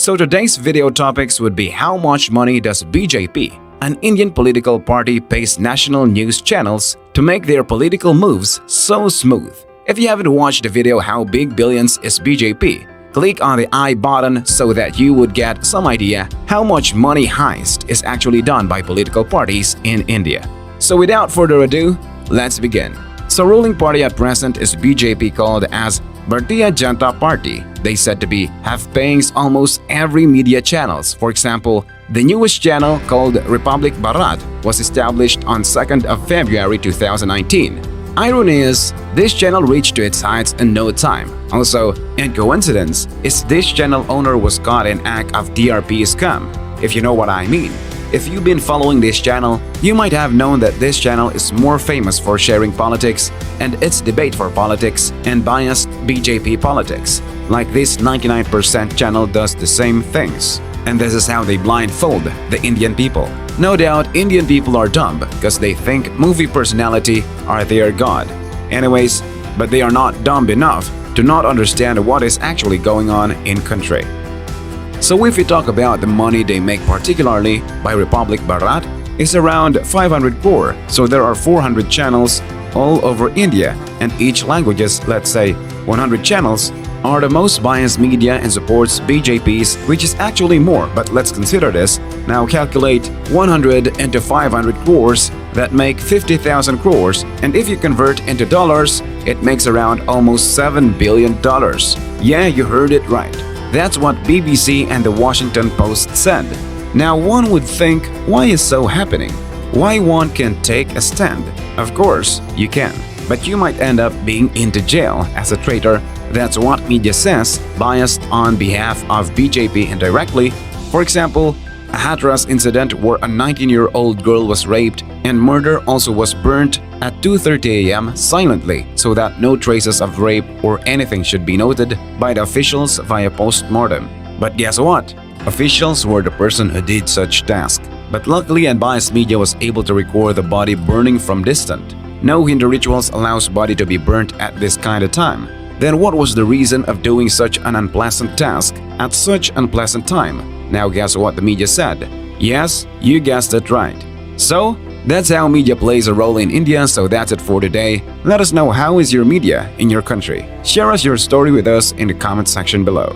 So today's video topics would be how much money does BJP, an Indian political party, pays national news channels to make their political moves so smooth. If you haven't watched the video How Big Billions is BJP, click on the I button so that you would get some idea how much money heist is actually done by political parties in India. So without further ado, let's begin. So ruling party at present is BJP, called as Bharatiya Janata Party. They said to have payings almost every media channels. For example, the newest channel called Republic Bharat was established on 2nd of February 2019. Irony is, this channel reached to its heights in no time. Also, in coincidence, is this channel owner was caught in act of DRP scam, if you know what I mean. If you've been following this channel, you might have known that this channel is more famous for sharing politics and its debate for politics and biased BJP politics. Like this 99% channel does the same things. And this is how they blindfold the Indian people. No doubt Indian people are dumb because they think movie personality are their god. Anyways, but they are not dumb enough to not understand what is actually going on in country. So if we talk about the money they make, particularly by Republic Bharat, is around 500 crore. So there are 400 channels all over India, and each languages, let's say 100 channels, are the most biased media and supports BJP's, which is actually more, but let's consider this. Now calculate 100 into 500 crores, that make 50,000 crores, and if you convert into dollars, it makes around almost $7 billion. Yeah, you heard it right. That's what BBC and the Washington Post said. Now one would think, why is so happening? Why one can take a stand? Of course, you can. But you might end up being into jail as a traitor. That's what media says, biased on behalf of BJP indirectly. For example, a Hathras incident where a 19-year-old girl was raped and murder also was burnt at 2:30 a.m. silently so that no traces of rape or anything should be noted by the officials via post-mortem. But guess what? Officials were the person who did such task. But luckily, unbiased media was able to record the body burning from distant. No Hindu rituals allows body to be burnt at this kind of time. Then what was the reason of doing such an unpleasant task at such unpleasant time? Now guess what the media said? Yes, you guessed it right. So, that's how media plays a role in India, so that's it for today. Let us know how is your media in your country. Share us your story with us in the comment section below.